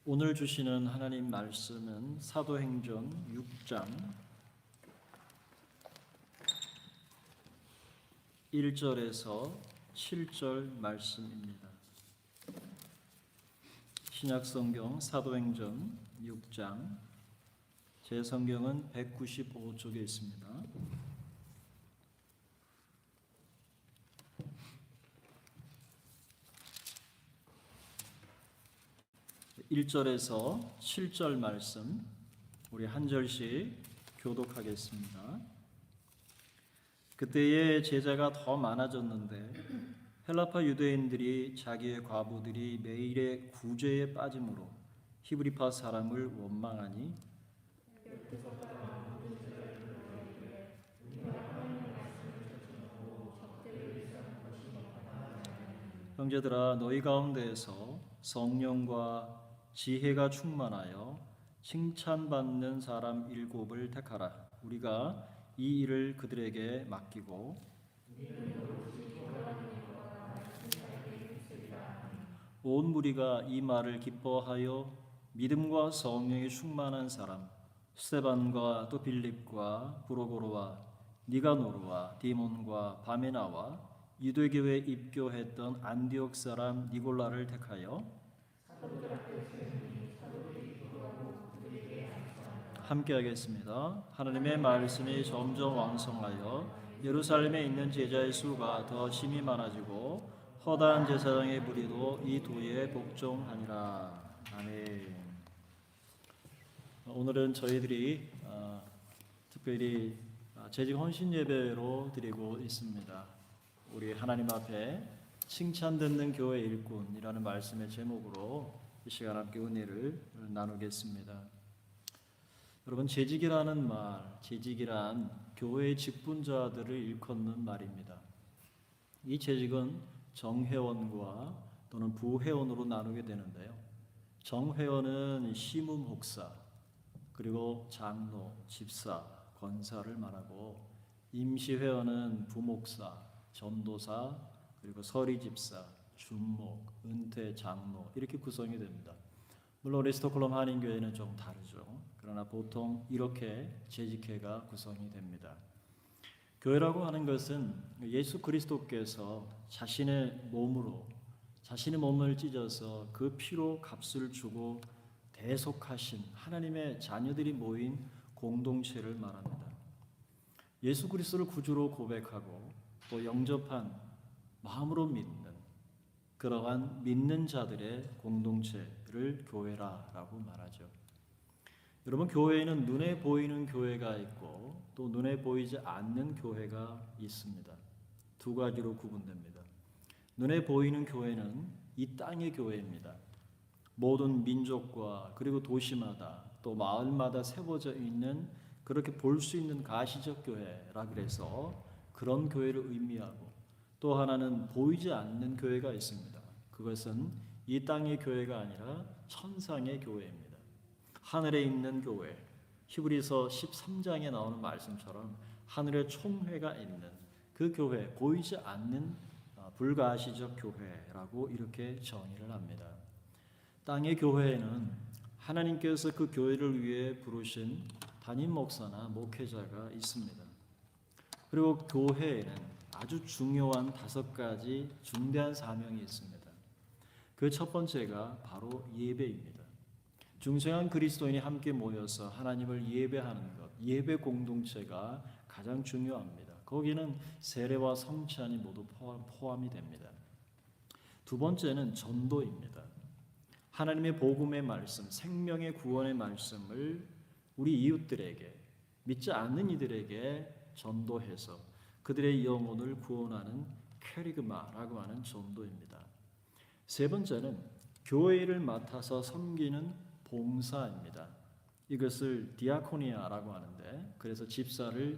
오늘 주시는 하나님 말씀은 사도행전 6장 1절에서 7절 말씀입니다. 신약성경 사도행전 6장, 제 성경은 195쪽에 있습니다. 1절에서 7절 말씀 우리 한 절씩 교독하겠습니다. 그때에 제자가 더 많아졌는데 헬라파 유대인들이 자기의 과부들이 매일의 구제에 빠짐으로 히브리파 사람을 원망하니 형제들아, 너희 가운데에서 성령과 지혜가 충만하여 칭찬받는 사람 7을 택하라. 우리가 이 일을 그들에게 맡기고 온 무리가 이 말을 기뻐하여 믿음과 성령이 충만한 사람 스데반과 또 빌립과 브로고로와 니가노르와 디몬과 바메나와 유대교에 입교했던 안디옥 사람 니골라를 택하여 함께 하겠습니다. 하나님의 말씀이 점점 왕성하여 예루살렘에 있는 제자의 수가 더 심히 많아지고 허다한 제사장의 무리도 이 도에 복종하니라. 아멘. 오늘은 저희들이 특별히 재직 헌신 예배로 드리고 있습니다. 우리 하나님 앞에 칭찬 듣는 교회 일꾼이라는 말씀의 제목으로 이 시간 함께 은혜를 나누겠습니다. 여러분, 재직이라는 말, 재직이란 교회의 직분자들을 일컫는 말입니다. 이 재직은 정회원과 또는 부회원으로 나누게 되는데요. 정회원은 시무 목사, 그리고 장로, 집사, 권사를 말하고, 임시회원은 부목사, 전도사, 그리고 서리집사, 준목, 은퇴 장로 이렇게 구성이 됩니다. 물론 우리 스톡홀름 한인교회는 좀 다르죠. 그러나 보통 이렇게 재직회가 구성이 됩니다. 교회라고 하는 것은 예수 그리스도께서 자신의 몸을 찢어서 그 피로 값을 주고 대속하신 하나님의 자녀들이 모인 공동체를 말합니다. 예수 그리스도를 구주로 고백하고 또 영접한 마음으로 믿는 그러한 믿는 자들의 공동체를 교회라고 말하죠. 여러분, 교회에는 눈에 보이는 교회가 있고 또 눈에 보이지 않는 교회가 있습니다. 두 가지로 구분됩니다. 눈에 보이는 교회는 이 땅의 교회입니다. 모든 민족과 그리고 도시마다 또 마을마다 세워져 있는 그렇게 볼 수 있는 가시적 교회라 그래서 그런 교회를 의미하고, 또 하나는 보이지 않는 교회가 있습니다. 그것은 이 땅의 교회가 아니라 천상의 교회입니다. 하늘에 있는 교회, 히브리서 13장에 나오는 말씀처럼 하늘에 총회가 있는 그 교회, 보이지 않는 불가시적 교회라고 이렇게 정의를 합니다. 땅의 교회에는 하나님께서 그 교회를 위해 부르신 담임 목사나 목회자가 있습니다. 그리고 교회에는 아주 중요한 5가지 중대한 사명이 있습니다. 그 첫 번째가 바로 예배입니다. 중생한 그리스도인이 함께 모여서 하나님을 예배하는 것, 예배 공동체가 가장 중요합니다. 거기는 세례와 성찬이 모두 포함이 됩니다. 두 번째는 전도입니다. 하나님의 복음의 말씀, 생명의 구원의 말씀을 우리 이웃들에게, 믿지 않는 이들에게 전도해서 그들의 영혼을 구원하는 캐리그마라고 하는 전도입니다. 세 번째는 교회 일을 맡아서 섬기는 봉사입니다. 이것을 디아코니아라고 하는데, 그래서 집사를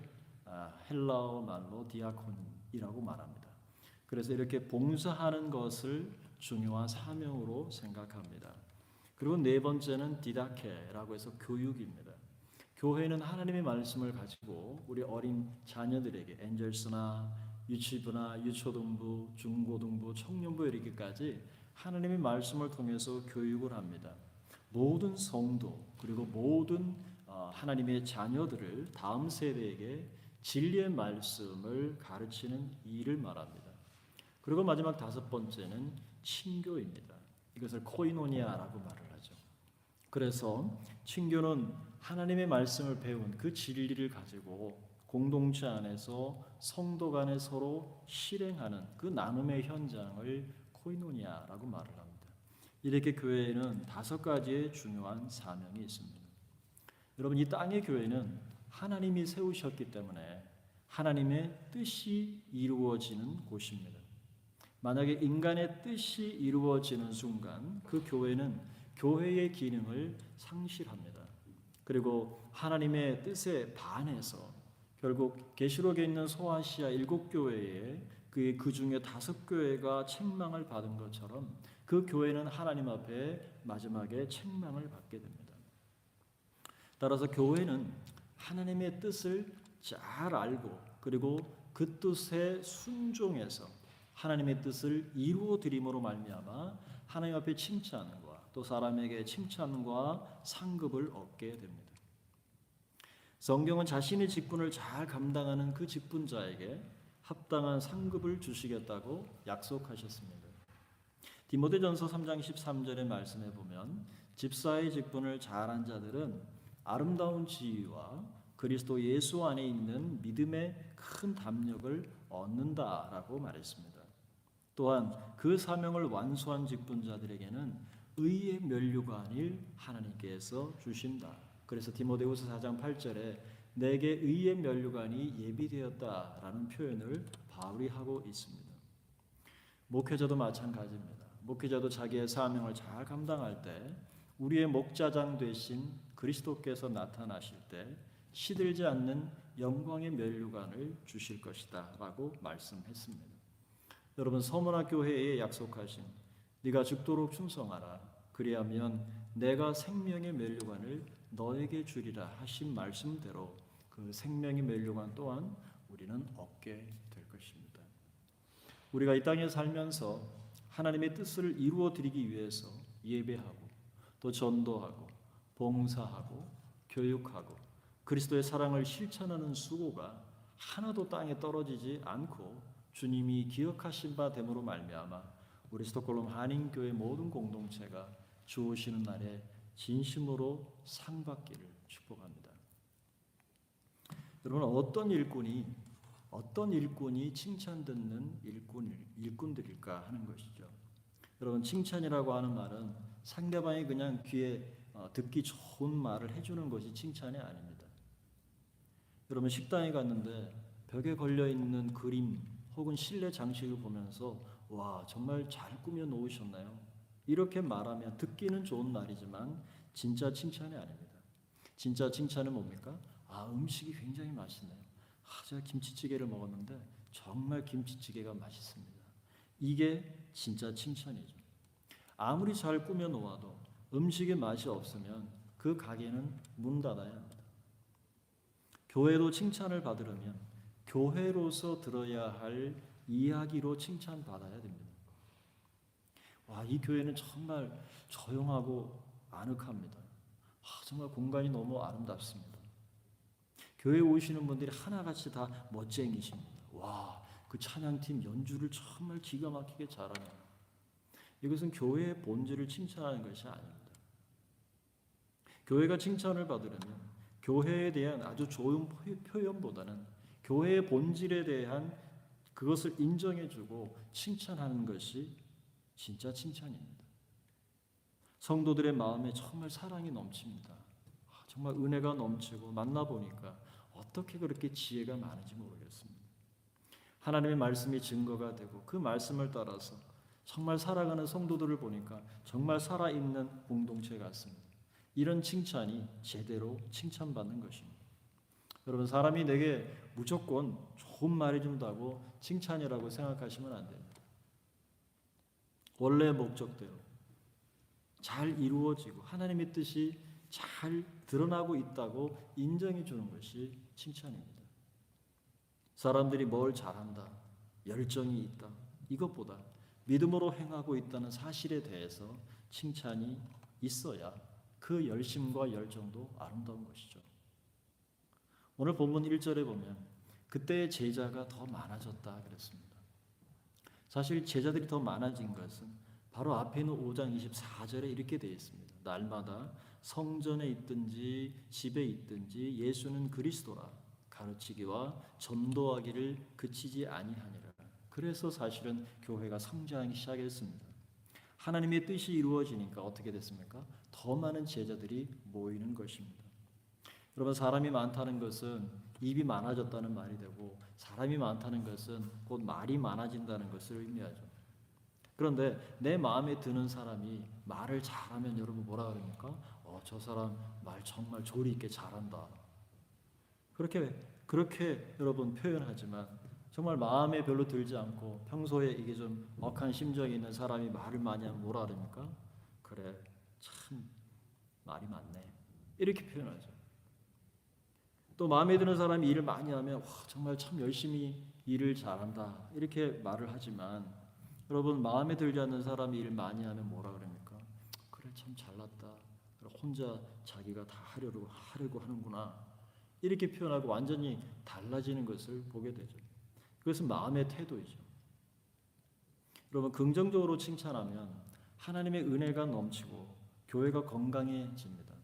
헬라어 말로 디아콘이라고 말합니다. 그래서 이렇게 봉사하는 것을 중요한 사명으로 생각합니다. 그리고 네 번째는 디다케라고 해서 교육입니다. 교회는 하나님의 말씀을 가지고 우리 어린 자녀들에게 엔젤스나 유치부나 유초등부, 중고등부, 청년부 이렇게까지 하나님의 말씀을 통해서 교육을 합니다. 모든 성도 그리고 모든 하나님의 자녀들을 다음 세대에게 진리의 말씀을 가르치는 일을 말합니다. 그리고 마지막 다섯 번째는 친교입니다. 이것을 코이노니아라고 말을 하죠. 그래서 친교는 하나님의 말씀을 배운 그 진리를 가지고 공동체 안에서 성도 간에 서로 실행하는 그 나눔의 현장을 코이노니아라고 말을 합니다. 이렇게 교회에는 다섯 가지의 중요한 사명이 있습니다. 여러분, 이 땅의 교회는 하나님이 세우셨기 때문에 하나님의 뜻이 이루어지는 곳입니다. 만약에 인간의 뜻이 이루어지는 순간 그 교회는 교회의 기능을 상실합니다. 그리고 하나님의 뜻에 반해서 결국 계시록에 있는 소아시아 7교회에 그 중에 5교회가 책망을 받은 것처럼 그 교회는 하나님 앞에 마지막에 책망을 받게 됩니다. 따라서 교회는 하나님의 뜻을 잘 알고 그리고 그 뜻에 순종해서 하나님의 뜻을 이루어 드림으로 말미암아 하나님 앞에 칭찬과 또 사람에게 칭찬과 상급을 얻게 됩니다. 성경은 자신의 직분을 잘 감당하는 그 직분자에게 합당한 상급을 주시겠다고 약속하셨습니다. 디모데전서 3장 13절의 말씀에 보면 집사의 직분을 잘한 자들은 아름다운 지위와 그리스도 예수 안에 있는 믿음의 큰 담력을 얻는다라고 말했습니다. 또한 그 사명을 완수한 직분자들에게는 의의 면류관을 하나님께서 주신다. 그래서 디모데후서 4장 8절에 내게 의의 면류관이 예비되었다라는 표현을 바울이 하고 있습니다. 목회자도 마찬가지입니다. 목회자도 자기의 사명을 잘 감당할 때 우리의 목자장 되신 그리스도께서 나타나실 때 시들지 않는 영광의 면류관을 주실 것이다 라고 말씀했습니다. 여러분, 서문화 교회에 약속하신 네가 죽도록 충성하라 그리하면 내가 생명의 면류관을 너에게 주리라 하신 말씀대로 그 생명의 면류관 또한 우리는 얻게 될 것입니다. 우리가 이 땅에 살면서 하나님의 뜻을 이루어 드리기 위해서 예배하고 또 전도하고 봉사하고 교육하고 그리스도의 사랑을 실천하는 수고가 하나도 땅에 떨어지지 않고 주님이 기억하신 바 됨으로 말미암아 우리 스톡홀름 한인교회 모든 공동체가 주 오시는 날에 진심으로 상 받기를 축복합니다. 여러분, 어떤 일꾼이 칭찬 듣는 일꾼들일까 하는 것이죠. 여러분, 칭찬이라고 하는 말은 상대방이 그냥 귀에 듣기 좋은 말을 해주는 것이 칭찬이 아닙니다. 여러분, 식당에 갔는데 벽에 걸려 있는 그림 혹은 실내 장식을 보면서 와, 정말 잘 꾸며 놓으셨나요? 이렇게 말하면 듣기는 좋은 말이지만 진짜 칭찬이 아닙니다. 진짜 칭찬은 뭡니까? 음식이 굉장히 맛있네요. 제가 김치찌개를 먹었는데 정말 김치찌개가 맛있습니다. 이게 진짜 칭찬이죠. 아무리 잘 꾸며 놓아도 음식의 맛이 없으면 그 가게는 문 닫아야 합니다. 교회도 칭찬을 받으려면 교회로서 들어야 할 이야기로 칭찬받아야 됩니다. 이 교회는 정말 조용하고 아늑합니다. 정말 공간이 너무 아름답습니다. 교회에 오시는 분들이 하나같이 다 멋쟁이십니다. 그 찬양팀 연주를 정말 기가 막히게 잘하네요. 이것은 교회의 본질을 칭찬하는 것이 아닙니다. 교회가 칭찬을 받으려면 교회에 대한 아주 좋은 표현보다는 교회의 본질에 대한 그것을 인정해주고 칭찬하는 것이 진짜 칭찬입니다. 성도들의 마음에 정말 사랑이 넘칩니다. 정말 은혜가 넘치고 만나보니까 어떻게 그렇게 지혜가 많은지 모르겠습니다. 하나님의 말씀이 증거가 되고 그 말씀을 따라서 정말 살아가는 성도들을 보니까 정말 살아있는 공동체 같습니다. 이런 칭찬이 제대로 칭찬받는 것입니다. 여러분, 사람이 내게 무조건 좋은 말 해준다고 칭찬이라고 생각하시면 안 됩니다. 원래 목적대로 잘 이루어지고 하나님의 뜻이 잘 드러나고 있다고 인정해 주는 것이 칭찬입니다. 사람들이 뭘 잘한다, 열정이 있다, 이것보다 믿음으로 행하고 있다는 사실에 대해서 칭찬이 있어야 그 열심과 열정도 아름다운 것이죠. 오늘 본문 1절에 보면 그때의 제자가 더 많아졌다 그랬습니다. 사실 제자들이 더 많아진 것은 바로 앞에 있는 5장 24절에 이렇게 되어 있습니다. 날마다 성전에 있든지 집에 있든지 예수는 그리스도라 가르치기와 전도하기를 그치지 아니하니라. 그래서 사실은 교회가 성장하기 시작했습니다. 하나님의 뜻이 이루어지니까 어떻게 됐습니까? 더 많은 제자들이 모이는 것입니다. 여러분, 사람이 많다는 것은 입이 많아졌다는 말이 되고, 사람이 많다는 것은 곧 말이 많아진다는 것을 의미하죠. 그런데 내 마음에 드는 사람이 말을 잘하면 여러분 뭐라 그럽니까? 저 사람 말 정말 조리 있게 잘한다. 그렇게 여러분 표현하지만 정말 마음에 별로 들지 않고 평소에 이게 좀 억한 심정이 있는 사람이 말을 많이 하면 뭐라 그럽니까? 그래, 참 말이 많네. 이렇게 표현하죠. 또 마음에 드는 사람이 일을 많이 하면 정말 참 열심히 일을 잘한다. 이렇게 말을 하지만 여러분, 마음에 들지 않는 사람이 일 많이 하면 뭐라 그럽니까? 그래, 참 잘났다. 혼자 자기가 다 하려고 하는구나. 이렇게 표현하고 완전히 달라지는 것을 보게 되죠. 그것은 마음의 태도이죠. 여러분, 긍정적으로 칭찬하면 하나님의 은혜가 넘치고 교회가 건강해집니다.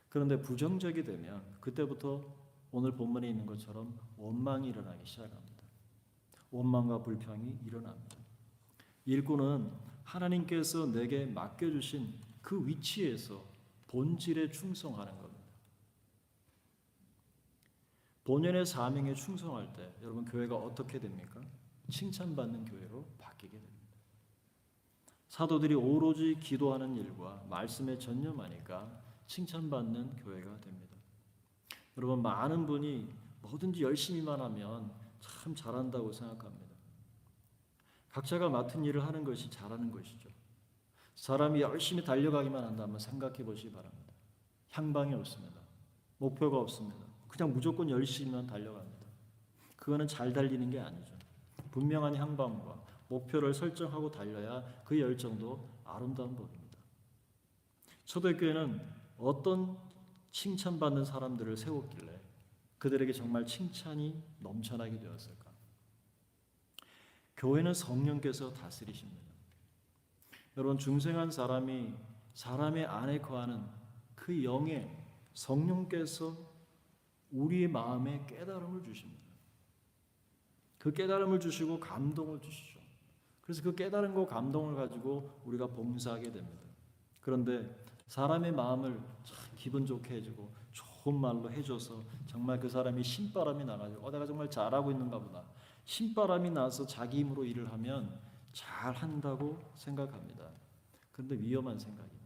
그런데 부정적이 되면 그때부터 오늘 본문에 있는 것처럼 원망이 일어나기 시작합니다. 원망과 불평이 일어납니다. 일꾼은 하나님께서 내게 맡겨주신 그 위치에서 본질에 충성하는 겁니다. 본연의 사명에 충성할 때 여러분, 교회가 어떻게 됩니까? 칭찬받는 교회로 바뀌게 됩니다. 사도들이 오로지 기도하는 일과 말씀에 전념하니까 칭찬받는 교회가 됩니다. 여러분, 많은 분이 뭐든지 열심히만 하면 참 잘한다고 생각합니다. 각자가 맡은 일을 하는 것이 잘하는 것이죠. 사람이 열심히 달려가기만 한다면 생각해 보시기 바랍니다. 향방이 없습니다. 목표가 없습니다. 그냥 무조건 열심히만 달려갑니다. 그거는 잘 달리는 게 아니죠. 분명한 향방과 목표를 설정하고 달려야 그 열정도 아름다운 법입니다. 초대교회는 어떤 칭찬받는 사람들을 세웠길래 그들에게 정말 칭찬이 넘쳐나게 되었을까? 교회는 성령께서 다스리십니다. 여러분, 중생한 사람이 사람의 안에 거하는 그 영에 성령께서 우리의 마음에 깨달음을 주십니다. 그 깨달음을 주시고 감동을 주시죠. 그래서 그 깨달음과 감동을 가지고 우리가 봉사하게 됩니다. 그런데 사람의 마음을 참 기분 좋게 해주고 좋은 말로 해줘서 정말 그 사람이 신바람이 나가지고 내가 정말 잘하고 있는가 보다. 신바람이 나서 자기 힘으로 일을 하면 잘한다고 생각합니다. 그런데 위험한 생각입니다.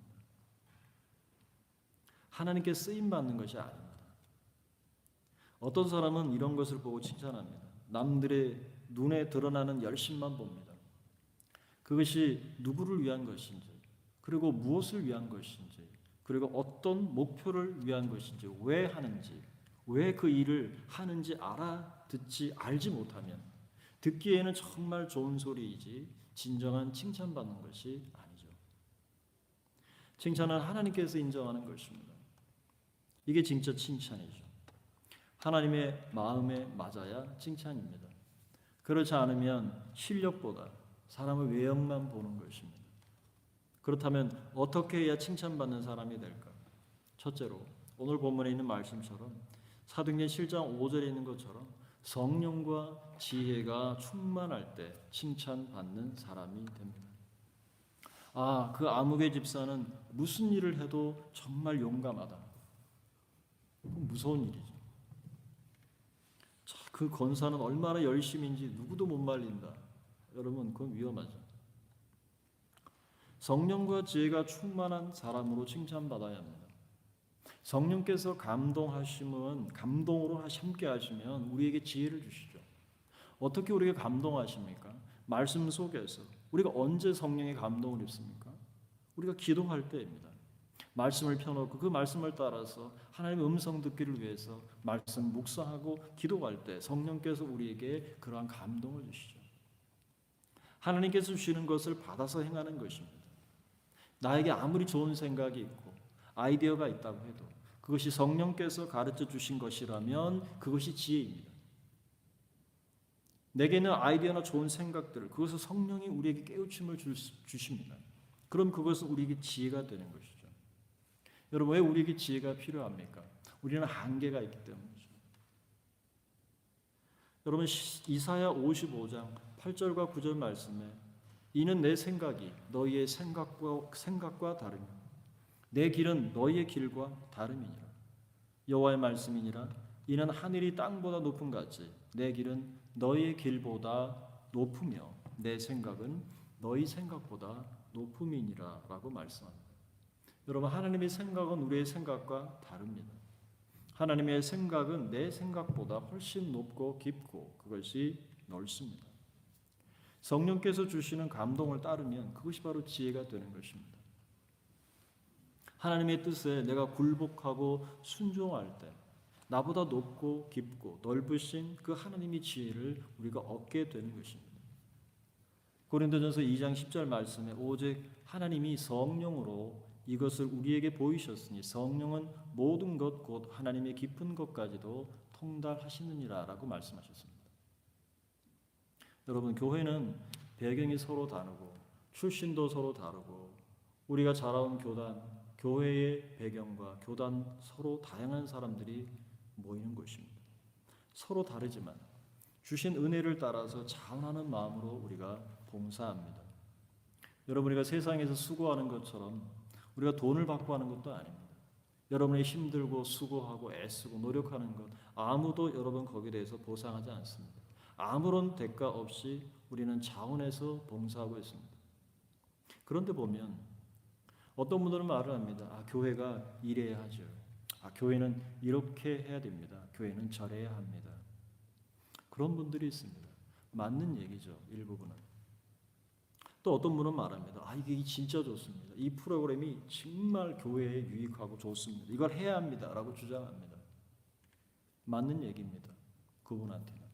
하나님께 쓰임받는 것이 아닙니다. 어떤 사람은 이런 것을 보고 칭찬합니다. 남들의 눈에 드러나는 열심만 봅니다. 그것이 누구를 위한 것인지, 그리고 무엇을 위한 것인지, 그리고 어떤 목표를 위한 것인지, 왜 하는지, 왜 그 일을 하는지 알지 못하면 듣기에는 정말 좋은 소리이지 진정한 칭찬받는 것이 아니죠. 칭찬은 하나님께서 인정하는 것입니다. 이게 진짜 칭찬이죠. 하나님의 마음에 맞아야 칭찬입니다. 그렇지 않으면 실력보다 사람의 외형만 보는 것입니다. 그렇다면 어떻게 해야 칭찬받는 사람이 될까? 첫째로 오늘 본문에 있는 말씀처럼 사도행전 7장 5절에 있는 것처럼 성령과 지혜가 충만할 때 칭찬받는 사람이 됩니다. 그 아무개 집사는 무슨 일을 해도 정말 용감하다. 무서운 일이죠. 그 권사는 얼마나 열심인지 누구도 못 말린다. 여러분, 그건 위험하죠. 성령과 지혜가 충만한 사람으로 칭찬받아야 합니다. 성령께서 감동으로 함께 하시면 우리에게 지혜를 주시죠. 어떻게 우리에게 감동하십니까? 말씀 속에서. 우리가 언제 성령의 감동을 입습니까? 우리가 기도할 때입니다. 말씀을 펴놓고 그 말씀을 따라서 하나님의 음성 듣기를 위해서 말씀 묵상하고 기도할 때 성령께서 우리에게 그러한 감동을 주시죠. 하나님께서 주시는 것을 받아서 행하는 것입니다. 나에게 아무리 좋은 생각이 있고 아이디어가 있다고 해도 그것이 성령께서 가르쳐 주신 것이라면 그것이 지혜입니다. 내게는 아이디어나 좋은 생각들을 그것을 성령이 우리에게 깨우침을 주십니다. 그럼 그것은 우리에게 지혜가 되는 것이죠. 여러분 왜 우리에게 지혜가 필요합니까? 우리는 한계가 있기 때문이죠. 여러분 이사야 55장 8절과 9절 말씀에 이는 내 생각이 너희의 생각과 다르며 내 길은 너희의 길과 다름이니라. 여호와의 말씀이니라. 이는 하늘이 땅보다 높음 같이 내 길은 너희의 길보다 높으며 내 생각은 너희 생각보다 높음이니라 라고 말씀합니다. 여러분 하나님의 생각은 우리의 생각과 다릅니다. 하나님의 생각은 내 생각보다 훨씬 높고 깊고 그것이 넓습니다. 성령께서 주시는 감동을 따르면 그것이 바로 지혜가 되는 것입니다. 하나님의 뜻에 내가 굴복하고 순종할 때 나보다 높고 깊고 넓으신 그 하나님의 지혜를 우리가 얻게 되는 것입니다. 고린도전서 2장 10절 말씀에 오직 하나님이 성령으로 이것을 우리에게 보이셨으니 성령은 모든 것 곧 하나님의 깊은 것까지도 통달하시느니라 라고 말씀하셨습니다. 여러분 교회는 배경이 서로 다르고 출신도 서로 다르고 우리가 자라온 교단, 교회의 배경과 교단 서로 다양한 사람들이 모이는 것입니다. 서로 다르지만 주신 은혜를 따라서 자원하는 마음으로 우리가 봉사합니다. 여러분 우리가 세상에서 수고하는 것처럼 우리가 돈을 받고 하는 것도 아닙니다. 여러분이 힘들고 수고하고 애쓰고 노력하는 것 아무도 여러분 거기에 대해서 보상하지 않습니다. 아무런 대가 없이 우리는 자원해서 봉사하고 있습니다. 그런데 보면 어떤 분들은 말을 합니다. 교회가 이래야 하죠. 교회는 이렇게 해야 됩니다. 교회는 저래야 합니다. 그런 분들이 있습니다. 맞는 얘기죠. 일부분은. 또 어떤 분은 말합니다. 이게 진짜 좋습니다. 이 프로그램이 정말 교회에 유익하고 좋습니다. 이걸 해야 합니다. 라고 주장합니다. 맞는 얘기입니다. 그분한테는.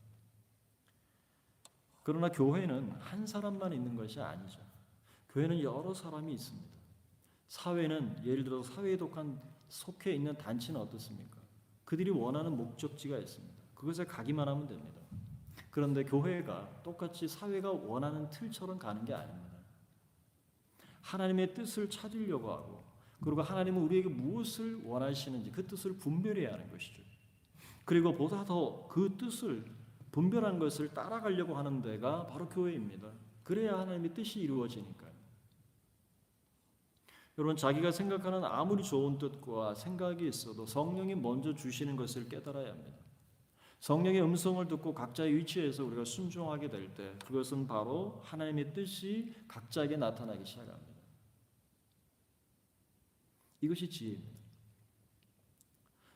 그러나 교회는 한 사람만 있는 것이 아니죠. 교회는 여러 사람이 있습니다. 사회는 예를 들어 사회에 속해 있는 단체는 어떻습니까? 그들이 원하는 목적지가 있습니다. 그것에 가기만 하면 됩니다. 그런데 교회가 똑같이 사회가 원하는 틀처럼 가는 게 아닙니다. 하나님의 뜻을 찾으려고 하고 그리고 하나님은 우리에게 무엇을 원하시는지 그 뜻을 분별해야 하는 것이죠. 그리고 보다 더 그 뜻을 분별한 것을 따라가려고 하는 데가 바로 교회입니다. 그래야 하나님의 뜻이 이루어지니까요. 여러분 자기가 생각하는 아무리 좋은 뜻과 생각이 있어도 성령이 먼저 주시는 것을 깨달아야 합니다. 성령의 음성을 듣고 각자의 위치에서 우리가 순종하게 될 때 그것은 바로 하나님의 뜻이 각자에게 나타나기 시작합니다. 이것이 지혜입니다.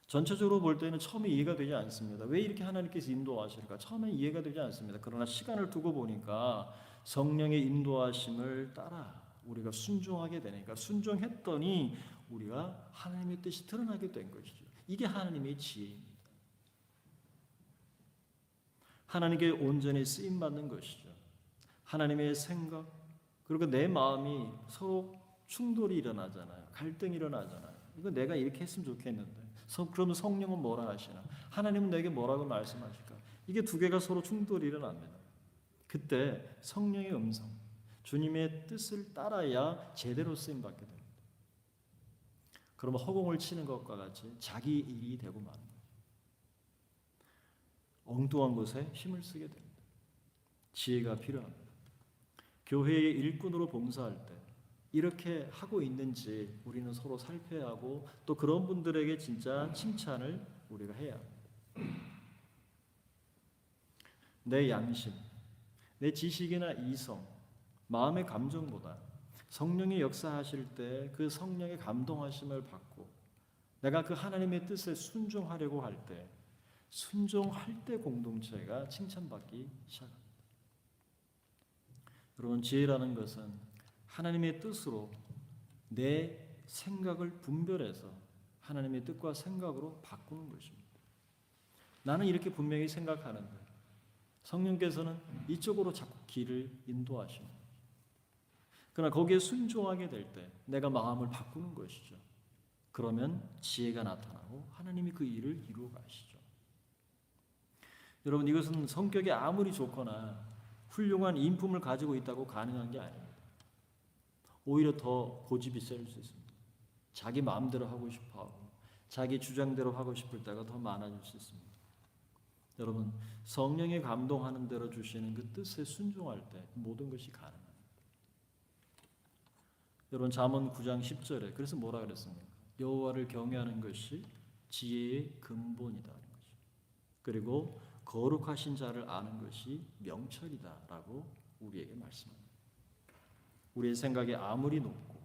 전체적으로 볼 때는 처음에 이해가 되지 않습니다. 왜 이렇게 하나님께서 인도하실까? 처음에 이해가 되지 않습니다. 그러나 시간을 두고 보니까 성령의 인도하심을 따라 우리가 순종하게 되니까 순종했더니 우리가 하나님의 뜻이 드러나게 된 것이죠. 이게 하나님의 지혜입니다. 하나님께 온전히 쓰임받는 것이죠. 하나님의 생각 그리고 내 마음이 서로 충돌이 일어나잖아요. 갈등이 일어나잖아요. 이거 내가 이렇게 했으면 좋겠는데 그러면 성령은 뭐라 하시나? 하나님은 내게 뭐라고 말씀하실까? 이게 두 개가 서로 충돌이 일어납니다. 그때 성령의 음성 주님의 뜻을 따라야 제대로 쓰임받게 됩니다. 그러면 허공을 치는 것과 같이 자기 일이 되고 맙니다. 엉뚱한 곳에 힘을 쓰게 됩니다. 지혜가 필요합니다. 교회의 일꾼으로 봉사할 때 이렇게 하고 있는지 우리는 서로 살펴야 하고 또 그런 분들에게 진짜 칭찬을 우리가 해야 합니다. 내 양심, 내 지식이나 이성, 마음의 감정보다 성령이 역사하실 때 그 성령의 감동하심을 받고 내가 그 하나님의 뜻에 순종하려고 할 때 순종할 때 공동체가 칭찬받기 시작합니다. 여러분 지혜라는 것은 하나님의 뜻으로 내 생각을 분별해서 하나님의 뜻과 생각으로 바꾸는 것입니다. 나는 이렇게 분명히 생각하는데 성령께서는 이쪽으로 자꾸 길을 인도하십니다. 그러나 거기에 순종하게 될 때 내가 마음을 바꾸는 것이죠. 그러면 지혜가 나타나고 하나님이 그 일을 이루어 가시죠. 여러분, 이것은 성격이 아무리 좋거나 훌륭한 인품을 가지고 있다고 가능한 게 아닙니다. 오히려 더 고집이 셀 수 있습니다. 자기 마음대로 하고 싶어하고 자기 주장대로 하고 싶을 때가 더 많아질 수 있습니다. 여러분, 성령의 감동하는 대로 주시는 그 뜻에 순종할 때 모든 것이 가능합니다. 여러분, 잠언 9장 10절에 그래서 뭐라 그랬습니까? 여호와를 경외하는 것이 지혜의 근본이다는 거죠. 그리고 거룩하신 자를 아는 것이 명철이다라고 우리에게 말씀합니다. 우리의 생각이 아무리 높고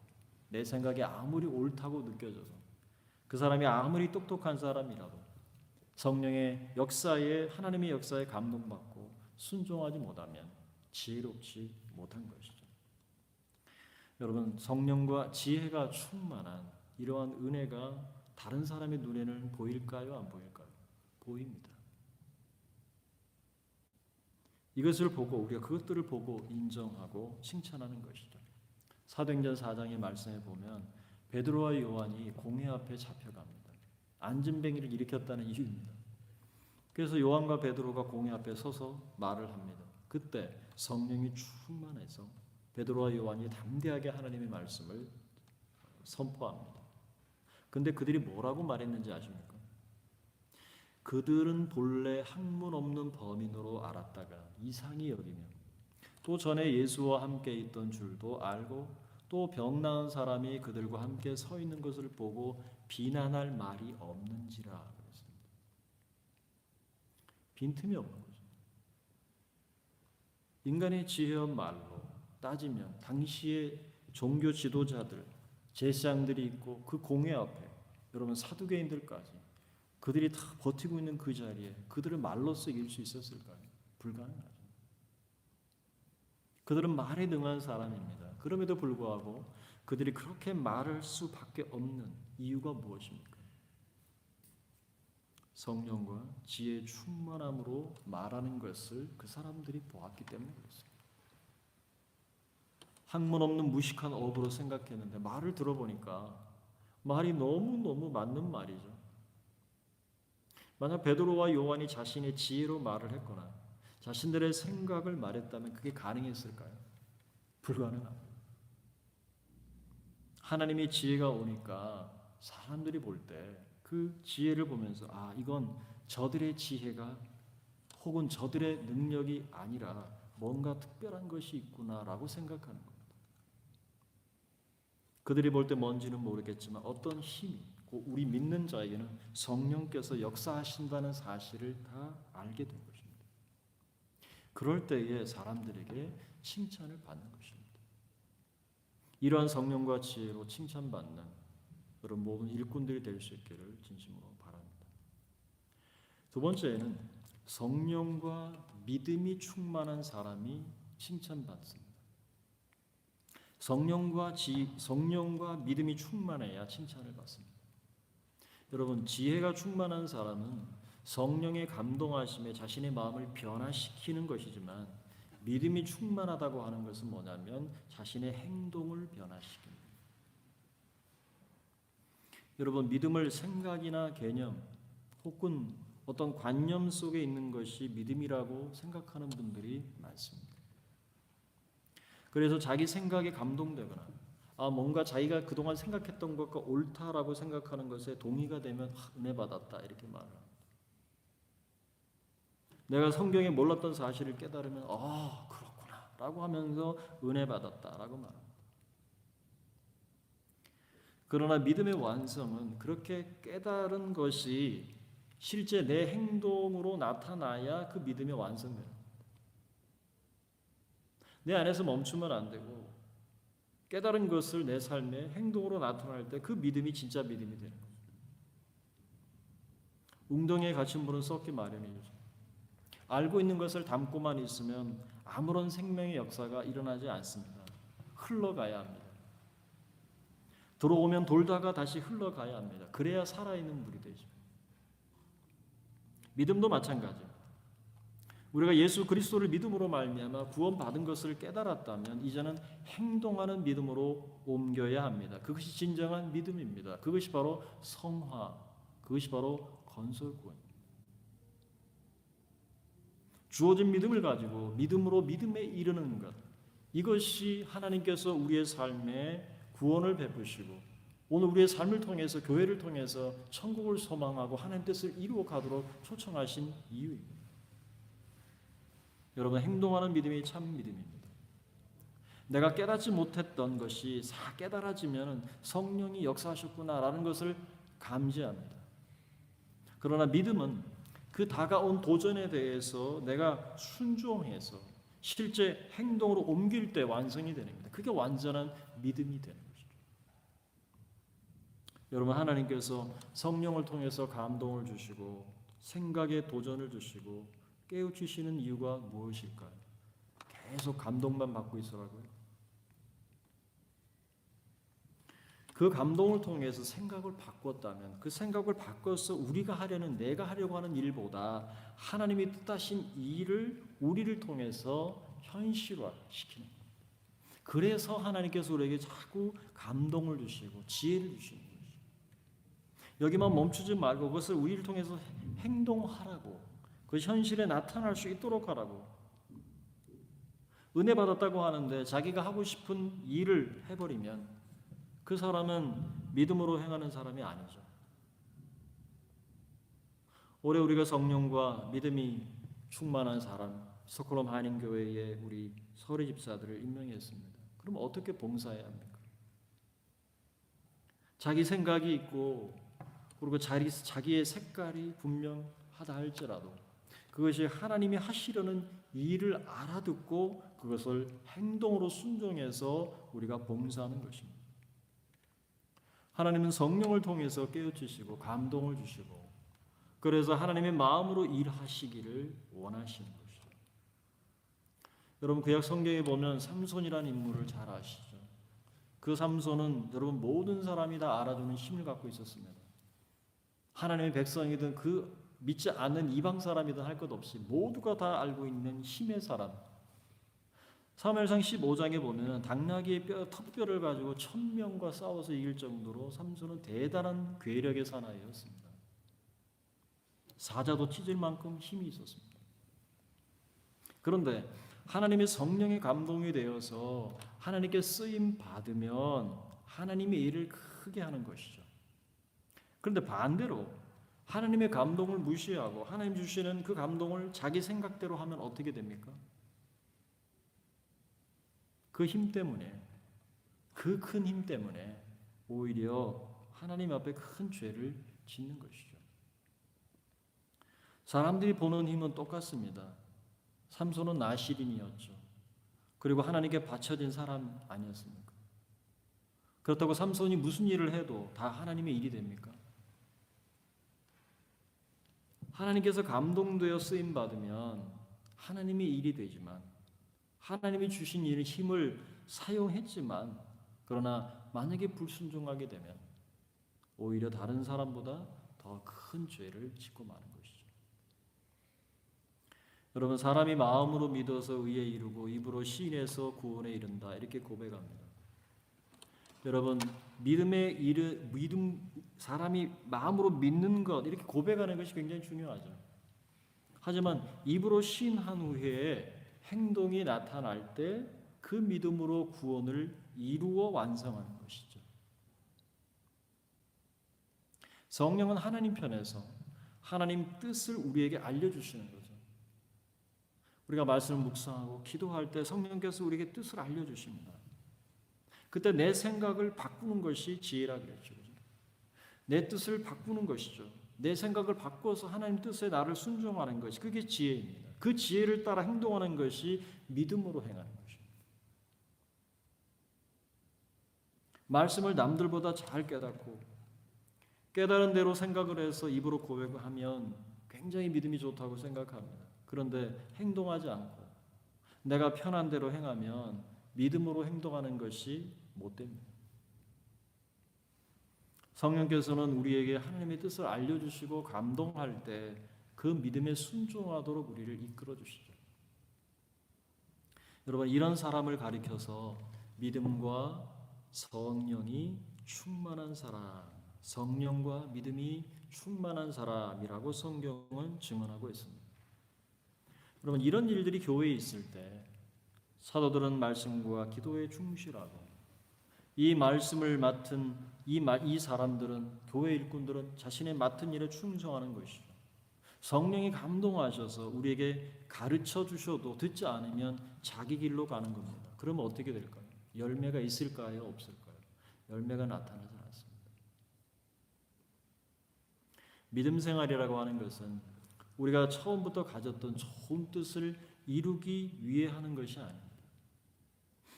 내 생각이 아무리 옳다고 느껴져서 그 사람이 아무리 똑똑한 사람이라도 성령의 역사에 하나님의 역사에 감동받고 순종하지 못하면 지혜롭지 못한 것이죠. 여러분, 성령과 지혜가 충만한 이러한 은혜가 다른 사람의 눈에는 보일까요? 안 보일까요? 보입니다. 이것을 보고 우리가 그것들을 보고 인정하고 칭찬하는 것이죠. 사도행전 4장의 말씀에 보면 베드로와 요한이 공회 앞에 잡혀갑니다. 안진뱅이를 일으켰다는 이유입니다. 그래서 요한과 베드로가 공회 앞에 서서 말을 합니다. 그때 성령이 충만해서 베드로와 요한이 담대하게 하나님의 말씀을 선포합니다. 근데 그들이 뭐라고 말했는지 아십니까? 그들은 본래 학문 없는 범인으로 알았다가 이상히 여기며 또 전에 예수와 함께 있던 줄도 알고 또 병 나은 사람이 그들과 함께 서 있는 것을 보고 비난할 말이 없는지라 그랬습니다. 빈틈이 없는 거죠. 인간의 지혜와 말로 따지면 당시의 종교 지도자들, 제사장들이 있고 그 공회 앞에 여러분 사두개인들까지 그들이 다 버티고 있는 그 자리에 그들을 말로써 이길 수 있었을까요? 불가능하죠. 그들은 말에 능한 사람입니다. 그럼에도 불구하고 그들이 그렇게 말할 수밖에 없는 이유가 무엇입니까? 성령과 지혜의 충만함으로 말하는 것을 그 사람들이 보았기 때문에 그렇습니다. 학문 없는 무식한 어부로 생각했는데 말을 들어보니까 말이 너무너무 맞는 말이죠. 만약 베드로와 요한이 자신의 지혜로 말을 했거나 자신들의 생각을 말했다면 그게 가능했을까요? 불가능합니다. 하나님의 지혜가 오니까 사람들이 볼 때 그 지혜를 보면서 아, 이건 저들의 지혜가 혹은 저들의 능력이 아니라 뭔가 특별한 것이 있구나라고 생각하는 겁니다. 그들이 볼 때 뭔지는 모르겠지만 어떤 힘이 우리 믿는 자에게는 성령께서 역사하신다는 사실을 다 알게 된 것입니다. 그럴 때에 사람들에게 칭찬을 받는 것입니다. 이러한 성령과 지혜로 칭찬받는 그런 모든 일꾼들이 될 수 있기를 진심으로 바랍니다. 두 번째는 성령과 믿음이 충만한 사람이 칭찬받습니다. 성령과 믿음이 충만해야 칭찬을 받습니다. 여러분, 지혜가 충만한 사람은 성령의 감동하심에 자신의 마음을 변화시키는 것이지만 믿음이 충만하다고 하는 것은 뭐냐면 자신의 행동을 변화시킵니다. 여러분, 믿음을 생각이나 개념 혹은 어떤 관념 속에 있는 것이 믿음이라고 생각하는 분들이 많습니다. 그래서 자기 생각에 감동되거나 뭔가 자기가 그동안 생각했던 것과 옳다라고 생각하는 것에 동의가 되면 은혜 받았다 이렇게 말을 합니다. 내가 성경에 몰랐던 사실을 깨달으면 그렇구나 라고 하면서 은혜 받았다라고 말합니다. 그러나 믿음의 완성은 그렇게 깨달은 것이 실제 내 행동으로 나타나야 그 믿음의 완성돼요. 내 안에서 멈추면 안 되고 깨달은 것을 내 삶의 행동으로 나타날 때 그 믿음이 진짜 믿음이 되는 거죠. 웅덩이에 갇힌 불은 썩기 마련이죠. 알고 있는 것을 담고만 있으면 아무런 생명의 역사가 일어나지 않습니다. 흘러가야 합니다. 들어오면 돌다가 다시 흘러가야 합니다. 그래야 살아있는 물이 되죠. 믿음도 마찬가지입니다. 우리가 예수 그리스도를 믿음으로 말미암아 구원받은 것을 깨달았다면 이제는 행동하는 믿음으로 옮겨야 합니다. 그것이 진정한 믿음입니다. 그것이 바로 성화, 그것이 바로 건설구원입니다. 주어진 믿음을 가지고 믿음으로 믿음에 이르는 것, 이것이 하나님께서 우리의 삶에 구원을 베푸시고 오늘 우리의 삶을 통해서 교회를 통해서 천국을 소망하고 하나님 뜻을 이루어 가도록 초청하신 이유입니다. 여러분, 행동하는 믿음이 참 믿음입니다. 내가 깨닫지 못했던 것이 깨달아지면 성령이 역사하셨구나라는 것을 감지합니다. 그러나 믿음은 그 다가온 도전에 대해서 내가 순종해서 실제 행동으로 옮길 때 완성이 되는 겁니다. 그게 완전한 믿음이 되는 것이죠. 여러분, 하나님께서 성령을 통해서 감동을 주시고 생각에 도전을 주시고 깨우치시는 이유가 무엇일까요? 계속 감동만 받고 있으라고요? 그 감동을 통해서 생각을 바꿨다면 그 생각을 바꿔서 우리가 하려는 내가 하려고 하는 일보다 하나님이 뜻하신 일을 우리를 통해서 현실화시키는 겁니다. 그래서 하나님께서 우리에게 자꾸 감동을 주시고 지혜를 주시는 거죠. 여기만 멈추지 말고 그것을 우리를 통해서 행동하라고, 그 현실에 나타날 수 있도록 하라고. 은혜 받았다고 하는데 자기가 하고 싶은 일을 해버리면 그 사람은 믿음으로 행하는 사람이 아니죠. 올해 우리가 성령과 믿음이 충만한 사람, 스톡홀름 한인교회에 우리 서리 집사들을 임명했습니다. 그럼 어떻게 봉사해야 합니까? 자기 생각이 있고 그리고 자기의 색깔이 분명하다 할지라도 그것이 하나님이 하시려는 일을 알아듣고 그것을 행동으로 순종해서 우리가 봉사하는 것입니다. 하나님은 성령을 통해서 깨우치시고 감동을 주시고 그래서 하나님의 마음으로 일하시기를 원하시는 것이죠. 여러분, 구약 성경에 보면 삼손이라는 인물을 잘 아시죠? 그 삼손은 여러분 모든 사람이 다 알아주는 힘을 갖고 있었습니다. 하나님의 백성이든 그 믿지 않는 이방 사람이든 할 것 없이 모두가 다 알고 있는 힘의 사람. 사무엘상 15장에 보면 당나귀의 턱뼈를 가지고 1000명과 싸워서 이길 정도로 삼손은 대단한 괴력의 사나이였습니다. 사자도 찢을 만큼 힘이 있었습니다. 그런데 하나님의 성령의 감동이 되어서 하나님께 쓰임 받으면 하나님의 일을 크게 하는 것이죠. 그런데 반대로 하나님의 감동을 무시하고 하나님 주시는 그 감동을 자기 생각대로 하면 어떻게 됩니까? 그 힘 때문에, 그 큰 힘 때문에 오히려 하나님 앞에 큰 죄를 짓는 것이죠. 사람들이 보는 힘은 똑같습니다. 삼손은 나실인이었죠. 그리고 하나님께 바쳐진 사람 아니었습니까? 그렇다고 삼손이 무슨 일을 해도 다 하나님의 일이 됩니까? 하나님께서 감동되어 쓰임 받으면 하나님의 일이 되지만 하나님이 주신 일 힘을 사용했지만 그러나 만약에 불순종하게 되면 오히려 다른 사람보다 더 큰 죄를 짓고 마는 것이죠. 여러분, 사람이 마음으로 믿어서 의에 이르고 입으로 시인해서 구원에 이른다 이렇게 고백합니다. 여러분, 사람이 마음으로 믿는 것 이렇게 고백하는 것이 굉장히 중요하죠. 하지만 입으로 시인한 후에 행동이 나타날 때 그 믿음으로 구원을 이루어 완성하는 것이죠. 성령은 하나님 편에서 하나님 뜻을 우리에게 알려주시는 거죠. 우리가 말씀을 묵상하고 기도할 때 성령께서 우리에게 뜻을 알려주십니다. 그때 내 생각을 바꾸는 것이 지혜라 그랬죠. 내 뜻을 바꾸는 것이죠. 내 생각을 바꿔서 하나님 뜻에 나를 순종하는 것이 그게 지혜입니다. 그 지혜를 따라 행동하는 것이 믿음으로 행하는 것입니다. 말씀을 남들보다 잘 깨닫고 깨달은 대로 생각을 해서 입으로 고백을 하면 굉장히 믿음이 좋다고 생각합니다. 그런데 행동하지 않고 내가 편한 대로 행하면 믿음으로 행동하는 것이 못 됩니다. 성령께서는 우리에게 하나님의 뜻을 알려주시고 감동할 때 그 믿음에 순종하도록 우리를 이끌어 주시죠. 여러분, 이런 사람을 가리켜서 믿음과 성령이 충만한 사람, 성령과 믿음이 충만한 사람이라고 성경은 증언하고 있습니다. 여러분, 이런 일들이 교회에 있을 때 사도들은 말씀과 기도에 충실하고 이 말씀을 맡은 이 사람들은, 교회 일꾼들은 자신의 맡은 일에 충성하는 것이죠. 성령이 감동하셔서 우리에게 가르쳐 주셔도 듣지 않으면 자기 길로 가는 겁니다. 그러면 어떻게 될까요? 열매가 있을까요? 없을까요? 열매가 나타나지 않습니다. 믿음 생활이라고 하는 것은 우리가 처음부터 가졌던 좋은 뜻을 이루기 위해 하는 것이 아닙니다.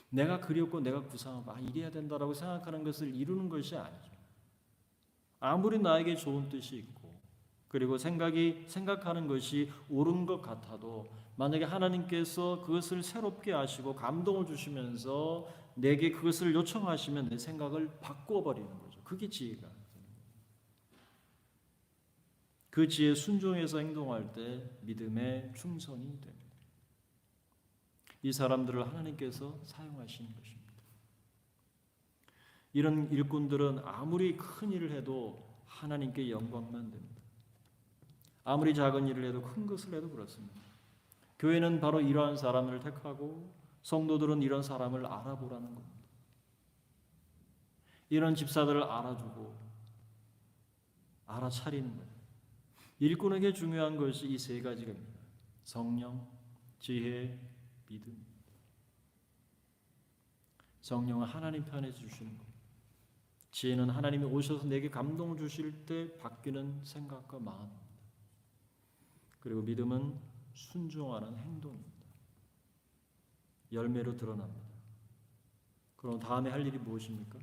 내가 그렸고 내가 구상하고 이래야 된다라고 생각하는 것을 이루는 것이 아니죠. 아무리 나에게 좋은 뜻이 있고 그리고 생각하는 것이 옳은 것 같아도 만약에 하나님께서 그것을 새롭게 하시고 감동을 주시면서 내게 그것을 요청하시면 내 생각을 바꿔버리는 거죠. 그게 지혜가. 그 지혜에 순종해서 행동할 때 믿음의 충성이 됩니다. 이 사람들을 하나님께서 사용하시는 것입니다. 이런 일꾼들은 아무리 큰 일을 해도 하나님께 영광만 됩니다. 아무리 작은 일을 해도 큰 것을 해도 그렇습니다. 교회는 바로 이러한 사람을 택하고 성도들은 이런 사람을 알아보라는 겁니다. 이런 집사들을 알아주고 알아차리는 거예요. 일꾼에게 중요한 것이 이 세 가지입니다. 성령, 지혜, 믿음. 성령은 하나님 편에 주시는 것. 지혜는 하나님이 오셔서 내게 감동을 주실 때 바뀌는 생각과 마음입니다. 그리고 믿음은 순종하는 행동입니다. 열매로 드러납니다. 그럼 다음에 할 일이 무엇입니까?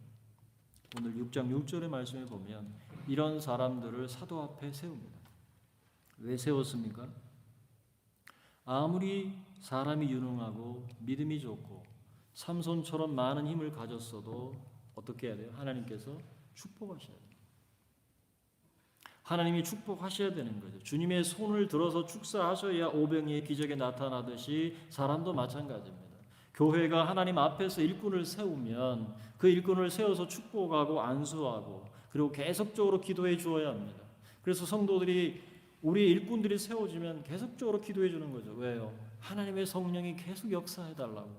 오늘 6장 6절의 말씀에 보면 이런 사람들을 사도 앞에 세웁니다. 왜 세웠습니까? 아무리 사람이 유능하고 믿음이 좋고 삼손처럼 많은 힘을 가졌어도 어떻게 해야 돼요? 하나님께서 축복하셔야 돼요. 하나님이 축복하셔야 되는 거죠. 주님의 손을 들어서 축사하셔야 오병이의 기적에 나타나듯이 사람도 마찬가지입니다. 교회가 하나님 앞에서 일꾼을 세우면 그 일꾼을 세워서 축복하고 안수하고 그리고 계속적으로 기도해 주어야 합니다. 그래서 성도들이 우리 일꾼들이 세워지면 계속적으로 기도해 주는 거죠. 왜요? 하나님의 성령이 계속 역사해 달라고.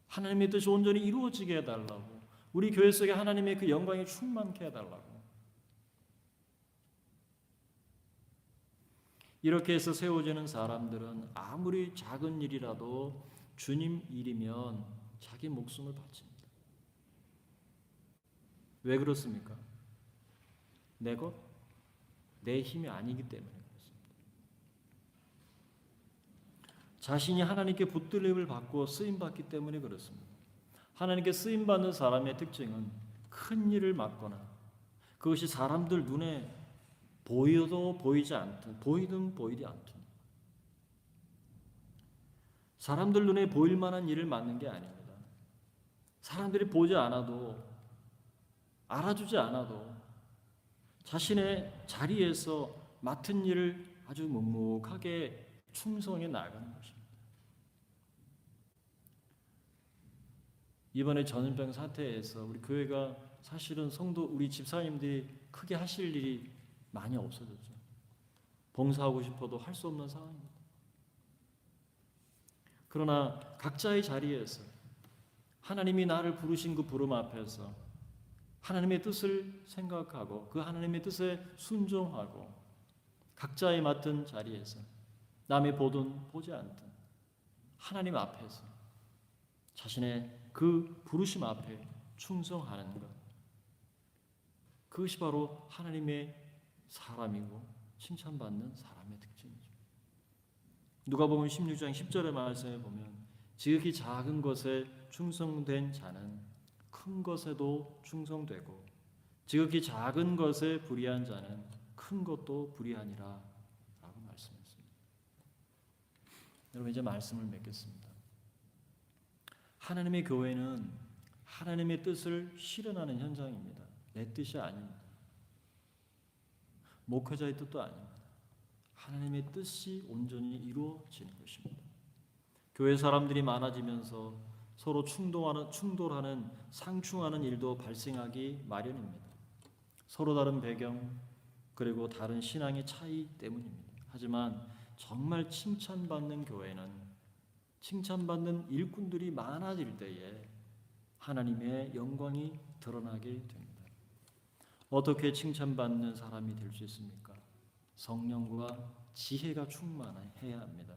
하나님의 뜻이 온전히 이루어지게 해달라고. 우리 교회 속에 하나님의 그 영광이 충만케 해달라고. 이렇게 해서 세워지는 사람들은 아무리 작은 일이라도 주님 일이면 자기 목숨을 바칩니다. 왜 그렇습니까? 내 것, 내 힘이 아니기 때문에 그렇습니다. 자신이 하나님께 붙들림을 받고 쓰임받기 때문에 그렇습니다. 하나님께 쓰임받는 사람의 특징은 큰 일을 맡거나 그것이 사람들 눈에 보여도 보이지 않든 보이든 보이지 않든 사람들 눈에 보일 만한 일을 맡는 게 아닙니다. 사람들이 보지 않아도 알아주지 않아도 자신의 자리에서 맡은 일을 아주 묵묵하게 충성해 나가는 것입니다. 이번에 전염병 사태에서 우리 교회가 사실은 성도 우리 집사님들이 크게 하실 일이 많이 없어졌죠. 봉사하고 싶어도 할 수 없는 상황입니다. 그러나 각자의 자리에서 하나님이 나를 부르신 그 부름 앞에서 하나님의 뜻을 생각하고 그 하나님의 뜻에 순종하고 각자의 맡은 자리에서 남이 보든 보지 않든 하나님 앞에서 자신의 그 부르심 앞에 충성하는 것, 그것이 바로 하나님의 사람이고 칭찬받는 사람의 특징이죠. 누가복음 16장 10절의 말씀에 보면 지극히 작은 것에 충성된 자는 큰 것에도 충성되고 지극히 작은 것에 불의한 자는 큰 것도 불의하니라 라고 말씀했습니다. 여러분, 이제 말씀을 맺겠습니다. 하나님의 교회는 하나님의 뜻을 실현하는 현장입니다. 내 뜻이 아닙니다. 목회자의 뜻도 아닙니다. 하나님의 뜻이 온전히 이루어지는 것입니다. 교회 사람들이 많아지면서 서로 충돌하는 상충하는 일도 발생하기 마련입니다. 서로 다른 배경 그리고 다른 신앙의 차이 때문입니다. 하지만 정말 칭찬받는 교회는 칭찬받는 일꾼들이 많아질 때에 하나님의 영광이 드러나게 됩니다. 어떻게 칭찬받는 사람이 될 수 있습니까? 성령과 지혜가 충만해야 합니다.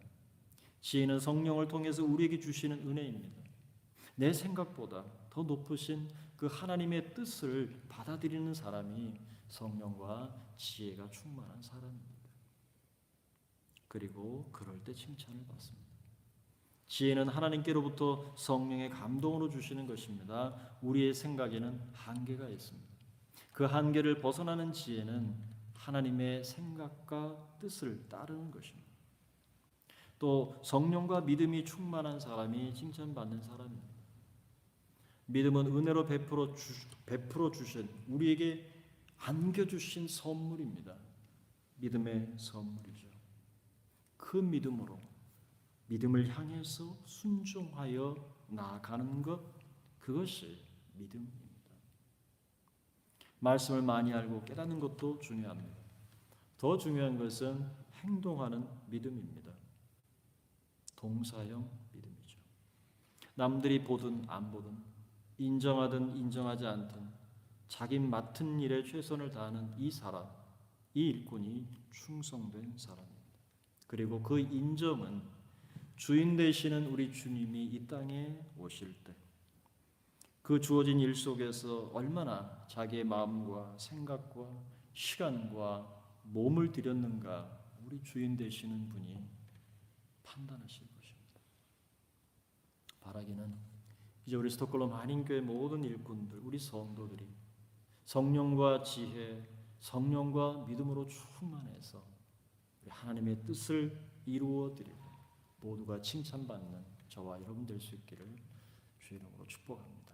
지혜는 성령을 통해서 우리에게 주시는 은혜입니다. 내 생각보다 더 높으신 그 하나님의 뜻을 받아들이는 사람이 성령과 지혜가 충만한 사람입니다. 그리고 그럴 때 칭찬을 받습니다. 지혜는 하나님께로부터 성령의 감동으로 주시는 것입니다. 우리의 생각에는 한계가 있습니다. 그 한계를 벗어나는 지혜는 하나님의 생각과 뜻을 따르는 것입니다. 또 성령과 믿음이 충만한 사람이 칭찬받는 사람입니다. 믿음은 은혜로 베풀어 주신 우리에게 안겨주신 선물입니다. 믿음의 선물이죠. 그 믿음으로 믿음을 향해서 순종하여 나아가는 것, 그것이 믿음입니다. 말씀을 많이 알고 깨닫는 것도 중요합니다. 더 중요한 것은 행동하는 믿음입니다. 동사형 믿음이죠. 남들이 보든 안 보든, 인정하든 인정하지 않든 자기 맡은 일에 최선을 다하는 이 사람, 이 일꾼이 충성된 사람입니다. 그리고 그 인정은 주인 되시는 우리 주님이 이 땅에 오실 때 그 주어진 일 속에서 얼마나 자기의 마음과 생각과 시간과 몸을 들였는가 우리 주인 되시는 분이 판단하실 것입니다. 바라기는 이제 우리 스톡홀름 한인교회 모든 일꾼들, 우리 성도들이 성령과 지혜, 성령과 믿음으로 충만해서 하나님의 뜻을 이루어드리고 모두가 칭찬받는 저와 여러분 될 수 있기를 주의 이름으로 축복합니다.